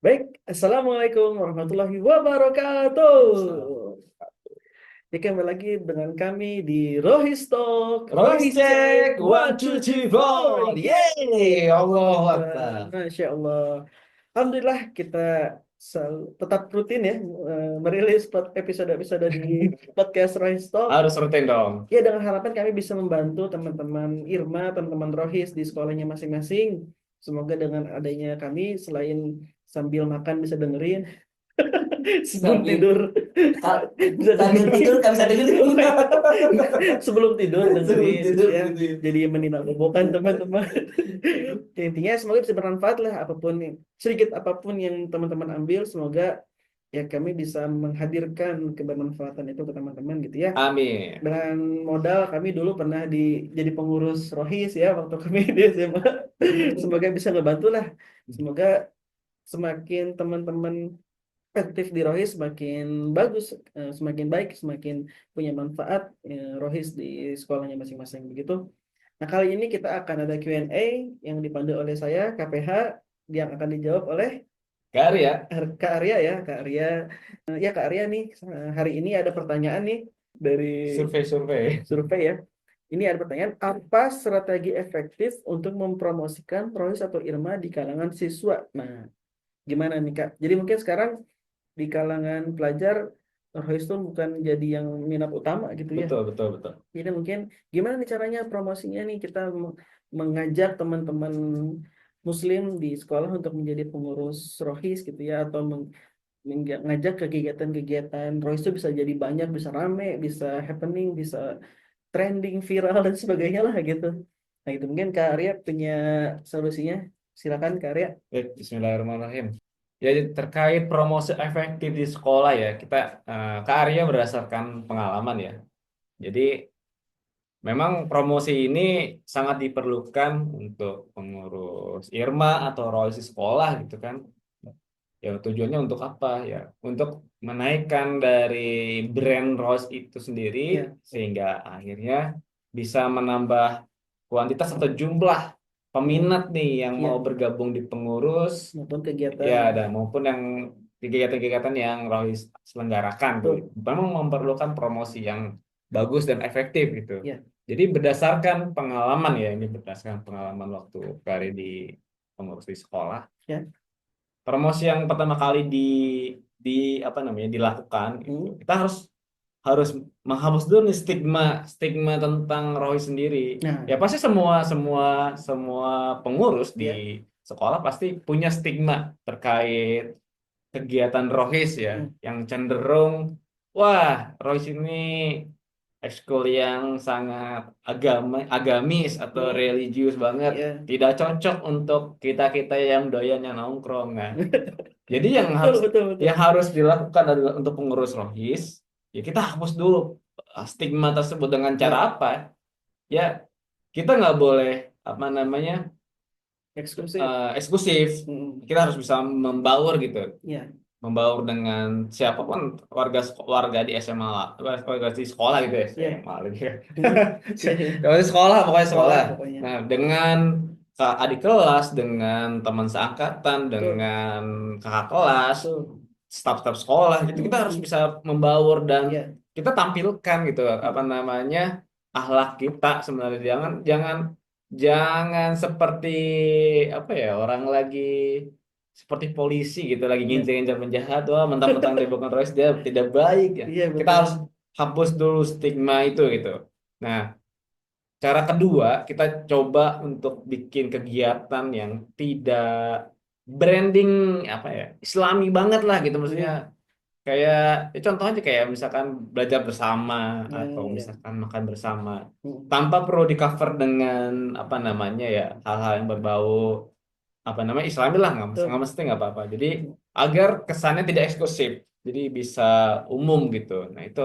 Baik, Assalamualaikum warahmatullahi wabarakatuh. Ya, kembali lagi dengan kami di Rohis Talk, Royce Rohis Check, check, one, one, two, two, three, three, four. four. Yeay, Yeay, Allahu Allahu Akbar. Akbar. Masya Allah. Alhamdulillah kita tetap rutin ya merilis episode-episode di podcast Rohis Talk. Harus rutin dong. Ya, dengan harapan kami bisa membantu teman-teman Irma, teman-teman Rohis di sekolahnya masing-masing. Semoga dengan adanya kami, selain sambil makan bisa dengerin, sebelum Sambil tidur ka- bisa sambil dengerin. tidur nggak bisa Oh, dengerin. iya. Sebelum tidur Sebelum dengerin tidur ya, gitu. jadi meninabobokan teman-teman. Ya, intinya semoga bisa bermanfaat lah, apapun sedikit apapun yang teman-teman ambil, semoga ya kami bisa menghadirkan kebermanfaatan itu ke teman-teman gitu ya. Amin. Dengan modal kami dulu pernah jadi pengurus Rohis ya waktu kami di SMA. Semoga bisa ngebantu lah. Semoga semakin teman-teman aktif di Rohis semakin bagus, semakin baik, semakin punya manfaat Rohis di sekolahnya masing-masing begitu. Nah, kali ini kita akan ada Q&A yang dipandu oleh saya, KPH, yang akan dijawab oleh Gari ya. Kak Arya ya, Kak Arya. Ya, Kak Arya nih, hari ini ada pertanyaan nih dari Survei-survei. survei ya. Ini ada pertanyaan, apa strategi efektif untuk mempromosikan Rohis atau Irma di kalangan siswa? Nah, gimana nih Kak? Jadi mungkin sekarang di kalangan pelajar Rohis itu bukan jadi yang minat utama gitu ya. Betul, betul, betul. Jadi mungkin gimana nih caranya promosinya nih, kita mengajak teman-teman Muslim di sekolah untuk menjadi pengurus Rohis gitu ya, atau ngajak ke kegiatan-kegiatan Rohis itu bisa jadi banyak, bisa rame, bisa happening, bisa trending, viral dan sebagainya lah gitu. Nah itu mungkin Kak Arya punya solusinya. Silakan Kak Arya. Bismillahirrahmanirrahim. Jadi terkait promosi efektif di sekolah ya, kita ke Arya berdasarkan pengalaman ya. Jadi memang promosi ini sangat diperlukan untuk pengurus Irma atau Royce di sekolah gitu kan. Ya tujuannya untuk apa ya? Untuk menaikkan dari brand Rose itu sendiri Ya, sehingga akhirnya bisa menambah kuantitas atau jumlah peminat nih yang mau ya, bergabung di pengurus maupun ya kegiatan. dan maupun yang kegiatan-kegiatan yang Royce selenggarakan tuh. Tuh, Memang memerlukan promosi yang bagus dan efektif gitu. ya, Jadi berdasarkan pengalaman ya, ini berdasarkan pengalaman waktu kali di pengurus di sekolah. ya. Promosi yang pertama kali di apa namanya dilakukan gitu. Hmm. Kita harus harus menghapus dulu nih stigma stigma tentang Roy sendiri. Nah, Ya pasti semua semua semua pengurus di ya. sekolah pasti punya stigma terkait kegiatan Rohis ya, Hmm. yang cenderung wah Rohis ini ekskul yang sangat agamis atau Hmm. religius banget, Ya. tidak cocok untuk kita-kita yang doyan yang nongkrong. Nah, jadi Betul, betul, betul. yang harus dilakukan adalah untuk pengurus Rohis, ya kita hapus dulu stigma tersebut dengan cara Ya, apa? Ya, kita nggak boleh apa namanya eksklusif. eksklusif. Hmm. Kita harus bisa membaur gitu, Ya. membaur dengan siapapun warga di SMA lah, warga di sekolah gitu ya, Ya. SMA lagi ya. Hmm. Ya, ya. Pokoknya sekolah, pokoknya Sekolah sekolah. pokoknya. Nah, dengan adik kelas, dengan teman seangkatan, Betul, dengan kakak kelas, betul. staf-staf sekolah gitu, kita harus Hmm. bisa membaur dan Ya. kita tampilkan gitu apa Hmm. namanya akhlak kita sebenarnya jangan jangan jangan seperti apa ya orang lagi seperti polisi gitu lagi Ya. ngincer-ngincer penjahat wah mentang-mentang dia bukan teroris dia tidak baik ya Iya, kita betul. harus hapus dulu stigma itu gitu. Nah, cara kedua kita coba untuk bikin kegiatan yang tidak branding apa ya Islami banget lah gitu maksudnya. Hmm. Kayak ya contoh aja kayak misalkan belajar bersama Ya, atau ya. misalkan makan bersama Hmm. tanpa perlu di cover dengan apa namanya ya hal-hal yang berbau apa namanya Islami lah nggak Betul. mesti nggak apa-apa. Jadi agar kesannya tidak eksklusif, jadi bisa umum gitu. Nah itu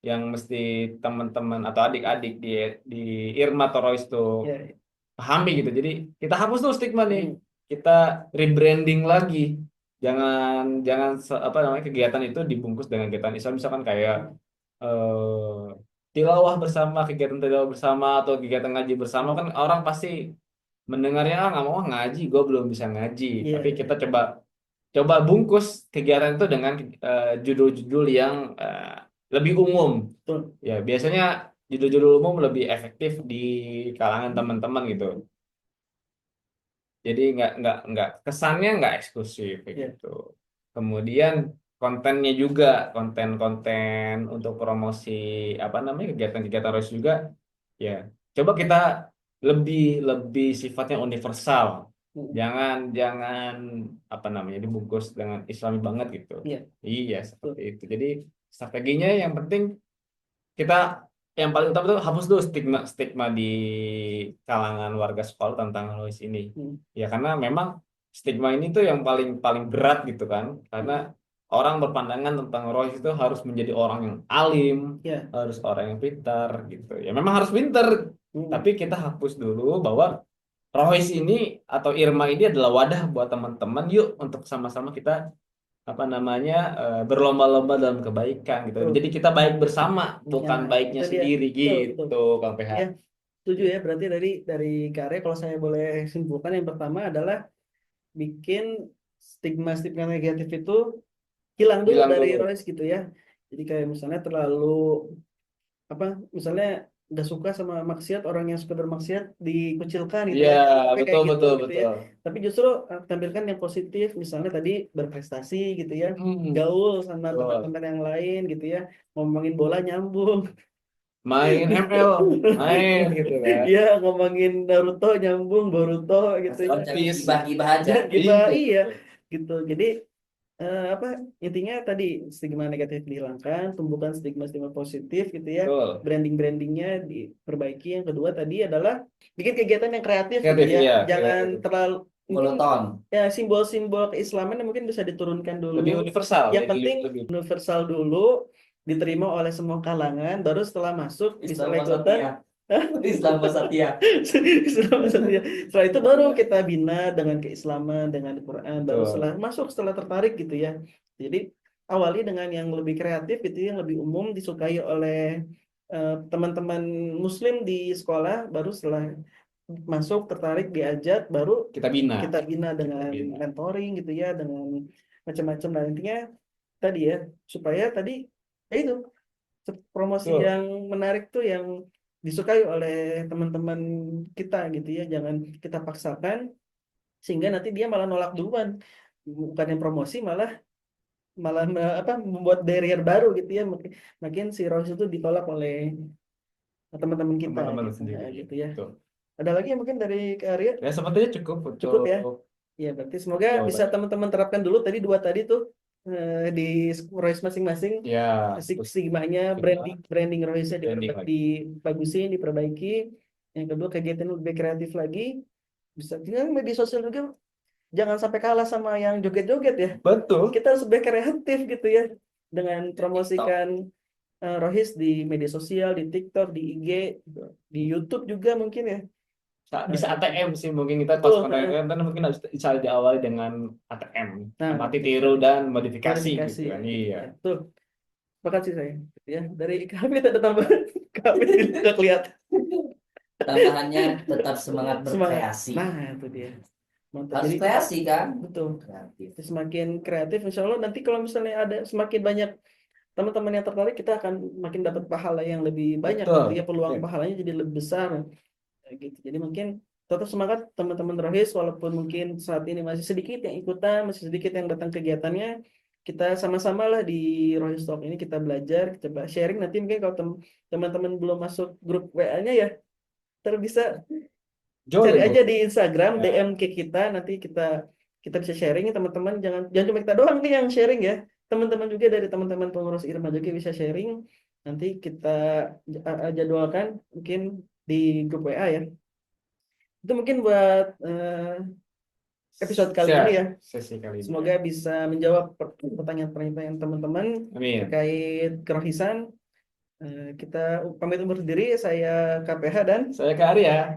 yang mesti teman-teman atau adik-adik di Irma Torois itu Ya, ya. pahami gitu. Jadi kita hapus dulu stigma nih, Hmm. kita rebranding lagi. Jangan jangan apa namanya kegiatan itu dibungkus dengan kegiatan Islam misalkan kayak eh, tilawah bersama, kegiatan tilawah bersama atau kegiatan ngaji bersama kan orang pasti mendengarnya ah nggak mau ah, ngaji, gue belum bisa ngaji. Iya, Tapi kita iya. coba coba bungkus kegiatan itu dengan judul-judul yang lebih umum. Betul. Ya, biasanya judul-judul umum lebih efektif di kalangan teman-teman gitu. Jadi nggak kesannya nggak eksklusif kayak Ya. gitu. Kemudian kontennya juga konten-konten untuk promosi apa namanya kegiatan-kegiatan ROIS juga ya. Coba kita lebih lebih sifatnya universal. Mm. Jangan jangan apa namanya dibungkus dengan Islami banget gitu. Iya, Iya, seperti betul. itu. Jadi strateginya yang penting kita yang paling utama itu hapus dulu stigma stigma di kalangan warga sekolah tentang Lois ini Mm. ya karena memang stigma ini tuh yang paling paling berat gitu kan karena Mm. orang berpandangan tentang Rois itu harus menjadi orang yang alim Ya. harus orang yang pintar gitu ya memang harus pintar Mm. tapi kita hapus dulu bahwa Rois ini atau Irma ini adalah wadah buat teman-teman yuk untuk sama-sama kita apa namanya berlomba-lomba dalam kebaikan gitu. Betul. Jadi kita baik bersama, bukan Nah, baiknya itu dia. sendiri Betul, betul. gitu, Kang PH. Ya, setuju ya. Berarti dari karya kalau saya boleh simpulkan yang pertama adalah bikin stigma-stigma negatif itu hilang dulu Hilang dari dulu. Royce gitu ya. Jadi kayak misalnya terlalu apa misalnya nggak suka sama maksiat orang yang suka bermaksiat dikucilkan gitu Iya, ya jangan sampai betul kayak gitu betul gitu ya betul. tapi justru tampilkan yang positif misalnya tadi berprestasi gitu ya gaul sama Betul. teman-teman yang lain gitu ya ngomongin bola nyambung. Main ML, main gitu kan. Iya ngomongin Naruto nyambung Boruto gitu ya Asal jangan Peace. gibah-gibah aja. jangan kita Iya. iya gitu jadi apa intinya tadi stigma negatif dihilangkan, tumbuhkan stigma-stigma positif gitu ya, Betul. branding-brandingnya diperbaiki. Yang kedua tadi adalah bikin kegiatan yang kreatif gitu Kreatif ya, ya, jangan kreatif. terlalu mungkin Monoton. ya simbol-simbol keislaman yang mungkin bisa diturunkan Lebih dulu. universal, Yang lebih, penting lebih. universal dulu, diterima oleh semua kalangan, baru setelah masuk bisa Islam ikutan. Wasatiyah. Islam Wasatiyah. Islam Wasatiyah. Setelah itu baru kita bina dengan keislaman, dengan Quran, baru setelah Betul. masuk setelah tertarik gitu ya. Jadi awali dengan yang lebih kreatif itu yang lebih umum disukai oleh teman-teman Muslim di sekolah, baru setelah masuk tertarik diajak, baru Kita bina. kita bina dengan Bina. mentoring gitu ya, dengan macam-macam. Dan intinya tadi ya supaya tadi ya itu promosi Betul. yang menarik tuh yang disukai oleh teman-teman kita gitu ya jangan kita paksakan sehingga nanti dia malah nolak duluan bukan yang promosi malah malah apa membuat barrier baru gitu ya makin si Rose itu ditolak oleh teman-teman kita Teman-teman gitu, sendiri. nah, gitu ya Betul. ada lagi yang mungkin dari Kak Arya Ya sepertinya cukup cukup ya untuk ya berarti semoga bisa jawabannya. teman-teman terapkan dulu tadi dua tadi tuh di Royce masing-masing Ya, terus stigmanya kita branding Royce-nya branding lagi. dibagusin diperbaiki yang kedua kegiatan lebih kreatif lagi bisa tinggal media sosial juga jangan sampai kalah sama yang joget-joget ya Betul. kita harus lebih kreatif gitu ya dengan TikTok. promosikan Rohis di media sosial di TikTok di IG gitu. Di YouTube juga mungkin ya. Bisa Gitu. ATM sih mungkin kita pas Betul, konten-konten mungkin harus bisa diawali dengan ATM nah amati gitu. tiru dan modifikasi Verifikasi gitu ya kan gitu iya ya betul terima kasih saya ya dari kami ada tambahan kami tidak kelihatan Tambahannya tetap semangat semangat berkreasi. nah itu dia mantap Harus jadi kreasi kan? betul Kreatif. semakin kreatif insya Allah nanti kalau misalnya ada semakin banyak teman-teman yang tertarik kita akan makin dapat pahala yang lebih banyak betul gitu ya peluang oke. pahalanya jadi lebih besar kayak gitu jadi mungkin tetap semangat teman-teman Rohis walaupun mungkin saat ini masih sedikit yang ikutan masih sedikit yang datang kegiatannya kita sama-sama lah di Rohis Talk ini kita belajar kita sharing nanti mungkin kalau teman-teman belum masuk grup WA-nya ya terus bisa cari Join aja bro di Instagram ya DM ke kita nanti kita kita bisa sharing ya teman-teman jangan jangan cuma kita doang nih yang sharing ya teman-teman juga dari teman-teman pengurus Irma juga bisa sharing nanti kita jadwalkan mungkin di grup WA ya itu mungkin buat episode kali ini ya share sesi kali ini semoga ya bisa menjawab pertanyaan-pertanyaan teman-teman amin terkait kerohisan. Kita pamit undur diri saya KPH dan saya Kak Arya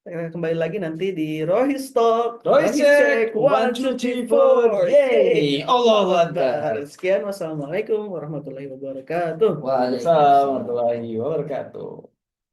kembali lagi nanti di Rohis Talk. Royce Rohis check Check, one one, two two, three three, four four. yay Yeay. Allahu Allahu Akbar Akbar. Sekian, wassalamualaikum warahmatullahi wabarakatuh. Waalaikumsalam Waalaikumsalam. warahmatullahi wabarakatuh